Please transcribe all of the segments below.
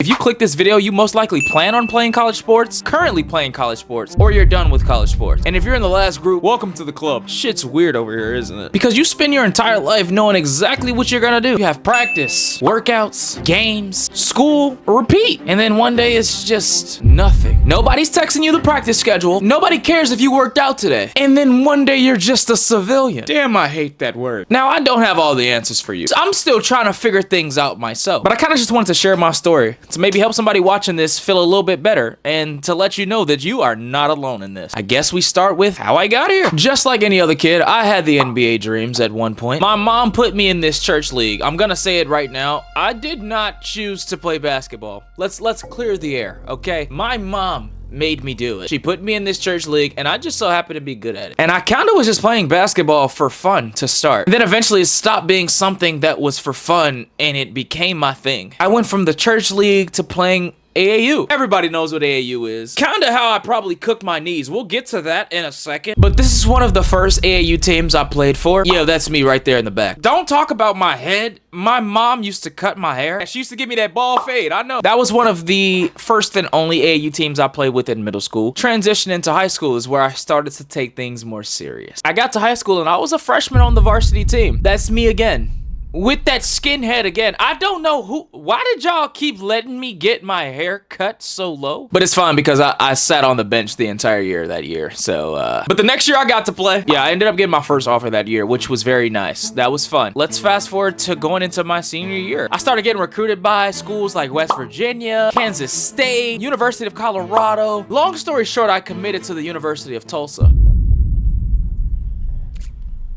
you click this video, you most likely plan on playing college sports, currently playing college sports, or you're done with college sports. And if you're in the last group, welcome to the club. Shit's weird over here, isn't it? Because you spend your entire life knowing exactly what you're gonna do. You have practice, workouts, games, school, repeat. And then one day it's just nothing. Nobody's texting you the practice schedule. Nobody cares if you worked out today. And then one day you're just a civilian. Damn, I hate that word. Now, I don't have all the answers for you. So I'm still trying to figure things out myself. But I kind of just wanted to share my story to maybe help somebody watching this feel a little bit better and to let you know that you are not alone in this. I guess we start with how I got here. Just like any other kid, I had the NBA dreams at one point. My mom put me in this church league. I'm gonna say it right now. I did not choose to play basketball. Let's clear the air, okay? My mom made me do it. She put me in this church league and I just so happened to be good at it. And I kind of was just playing basketball for fun to start. And then eventually it stopped being something that was for fun and it became my thing. I went from the church league to playing AAU. Everybody knows what AAU is. Kinda how I probably cooked my knees. We'll get to that in a second. But this is one of the first AAU teams I played for. Yeah, that's me right there in the back. Don't talk about my head. My mom used to cut my hair. She used to give me that ball fade. I know. That was one of the first and only AAU teams I played with in middle school. Transition into high school is where I started to take things more serious. I got to high school and I was a freshman on the varsity team. That's me again. With that skinhead again. I don't know why did y'all keep letting me get my hair cut so low? But it's fine because I sat on the bench the entire year that year. So, but the next year I got to play. Yeah, I ended up getting my first offer that year, which was very nice. That was fun. Let's fast forward to going into my senior year. I started getting recruited by schools like West Virginia, Kansas State, University of Colorado. Long story short, I committed to the University of Tulsa.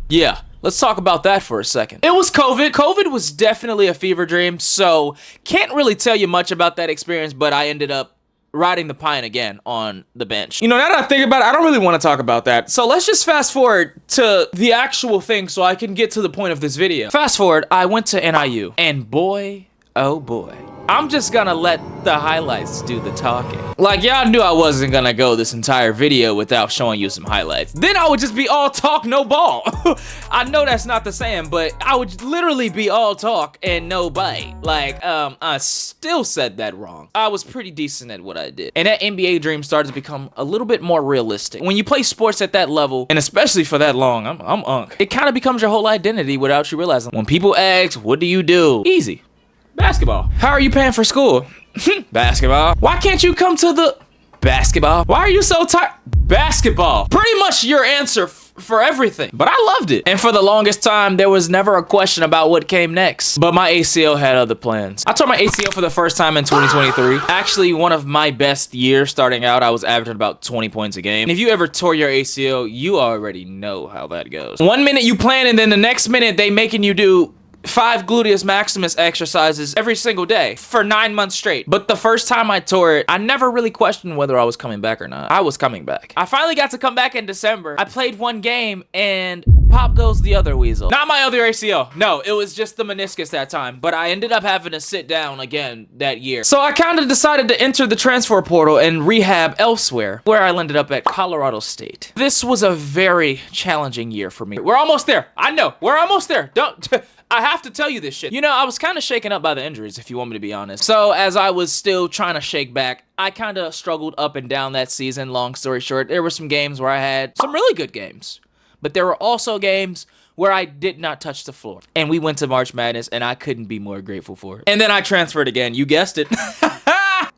Yeah. Let's talk about that for a second. It was COVID. COVID was definitely a fever dream, so can't really tell you much about that experience, but I ended up riding the pine again on the bench. You know, now that I think about it, I don't really want to talk about that. So let's just fast forward to the actual thing so I can get to the point of this video. Fast forward, I went to NIU, and boy, oh boy. I'm just gonna let the highlights do the talking. Like, y'all knew I wasn't gonna go this entire video without showing you some highlights. Then I would just be all talk, no ball. I know that's not the saying, but I would literally be all talk and no bite. Like, I still said that wrong. I was pretty decent at what I did. And that NBA dream started to become a little bit more realistic. When you play sports at that level, and especially for that long, I'm unk. It kind of becomes your whole identity without you realizing. When people ask, what do you do? Easy. Basketball. How are you paying for school? Basketball. Why can't you come to the basketball? Why are you so tired? Basketball. Pretty much your answer for everything. But I loved it. And for the longest time, there was never a question about what came next. But my ACL had other plans. I tore my ACL for the first time in 2023. Actually, one of my best years starting out, I was averaging about 20 points a game. And if you ever tore your ACL, you already know how that goes. 1 minute you plan, and then the next minute they making you do 5 gluteus maximus exercises every single day for 9 months straight. But the first time I tore it, I never really questioned whether I was coming back or not. I was coming back. I finally got to come back in December. I played one game and pop goes the other weasel. Not my other ACL. No, it was just the meniscus that time. But I ended up having to sit down again that year. So I kind of decided to enter the transfer portal and rehab elsewhere, where I ended up at Colorado State. This was a very challenging year for me. We're almost there. I know. We're almost there. I have to tell you this shit. You know, I was kind of shaken up by the injuries, if you want me to be honest. So as I was still trying to shake back, I kind of struggled up and down that season. Long story short, there were some games where I had some really good games, but there were also games where I did not touch the floor. And we went to March Madness, and I couldn't be more grateful for it. And then I transferred again. You guessed it.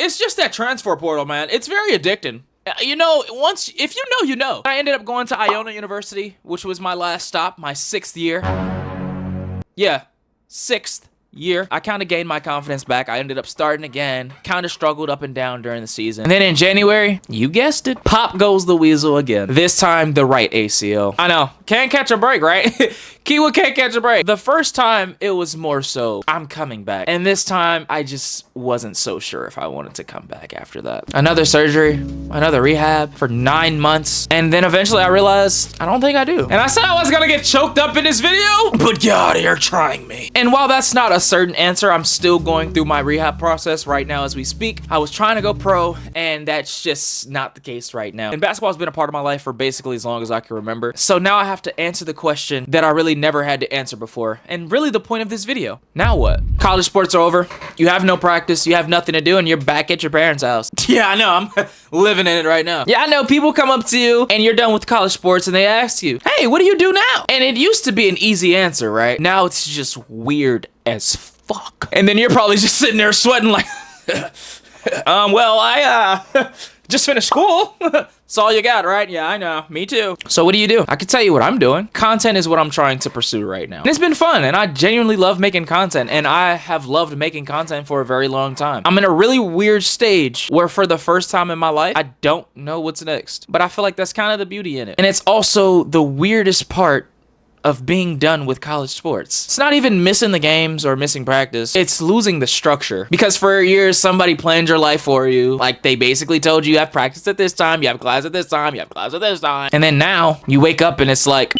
It's just that transfer portal, man. It's very addicting. You know, if you know, you know. I ended up going to Iona University, which was my last stop, my 6th year. Yeah, 6th year. I kind of gained my confidence back. I ended up starting again. Kind of struggled up and down during the season. And then in January, you guessed it, pop goes the weasel again. This time, the right ACL. I know, can't catch a break, right? Kiwa can't catch a break. The first time, it was more so, I'm coming back. And this time, I just wasn't so sure if I wanted to come back after that. Another surgery, another rehab for 9 months. And then eventually I realized, I don't think I do. And I said I was gonna get choked up in this video, but God, you're trying me. And while that's not a certain answer, I'm still going through my rehab process right now as we speak. I was trying to go pro, and that's just not the case right now. And basketball's been a part of my life for basically as long as I can remember. So now I have to answer the question that I really literally never had to answer before, and really the point of this video. Now what? College sports are over, you have no practice, you have nothing to do, and you're back at your parents' house. Yeah, I know, I'm living in it right now. Yeah, I know, people come up to you, and you're done with college sports, and they ask you, hey, what do you do now? And it used to be an easy answer, right? Now it's just weird as fuck. And then you're probably just sitting there sweating like, well, I just finished school. That's all you got, right? Yeah, I know. Me too. So what do? I can tell you what I'm doing. Content is what I'm trying to pursue right now. And it's been fun, and I genuinely love making content, and I have loved making content for a very long time. I'm in a really weird stage where for the first time in my life, I don't know what's next. But I feel like that's kind of the beauty in it. And it's also the weirdest part of being done with college sports. It's not even missing the games or missing practice. It's losing the structure. Because for years, somebody planned your life for you. Like, they basically told you have practice at this time, you have class at this time, you have class at this time. And then now, you wake up and it's like,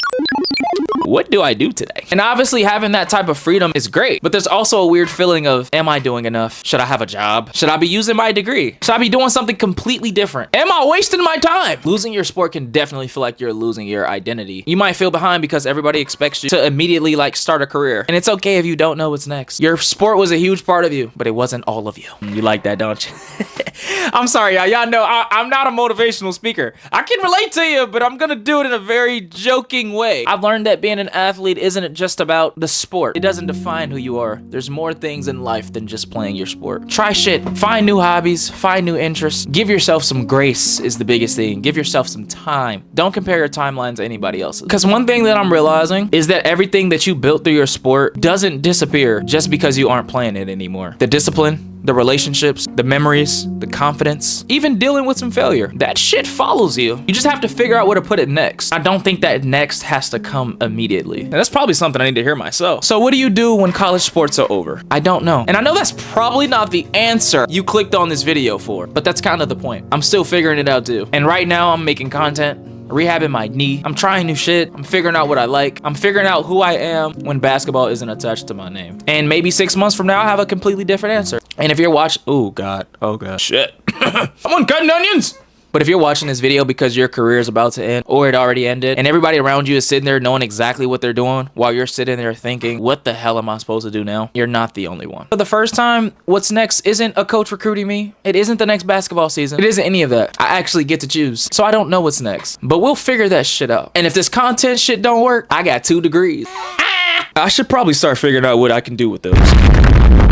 what do I do today? And obviously having that type of freedom is great, but there's also a weird feeling of, am I doing enough? Should I have a job? Should I be using my degree? Should I be doing something completely different? Am I wasting my time? Losing your sport can definitely feel like you're losing your identity. You might feel behind because everybody expects you to immediately like start a career. And it's okay if you don't know what's next. Your sport was a huge part of you, but it wasn't all of you. You like that, don't you? I'm sorry, y'all know I'm not a motivational speaker. I can relate to you, but I'm gonna do it in a very joking way. I've learned that being an athlete isn't just about the sport. It doesn't define who you are. There's more things in life than just playing your sport. Try shit. Find new hobbies. Find new interests. Give yourself some grace is the biggest thing. Give yourself some time. Don't compare your timeline to anybody else's. Because one thing that I'm realizing is that everything that you built through your sport doesn't disappear just because you aren't playing it anymore. The discipline, the relationships, the memories, the confidence, even dealing with some failure. That shit follows you. You just have to figure out where to put it next. I don't think that next has to come immediately. And that's probably something I need to hear myself. So what do you do when college sports are over? I don't know. And I know that's probably not the answer you clicked on this video for, but that's kind of the point. I'm still figuring it out too. And right now I'm making content, rehabbing my knee. I'm trying new shit. I'm figuring out what I like. I'm figuring out who I am when basketball isn't attached to my name. And maybe 6 months from now, I'll have a completely different answer. And if you're watching, oh God, shit. Someone cutting onions. But if you're watching this video because your career is about to end or it already ended and everybody around you is sitting there knowing exactly what they're doing while you're sitting there thinking, what the hell am I supposed to do now? You're not the only one. For the first time, what's next isn't a coach recruiting me. It isn't the next basketball season. It isn't any of that. I actually get to choose. So I don't know what's next, but we'll figure that shit out. And if this content shit don't work, I got 2 degrees. I should probably start figuring out what I can do with those.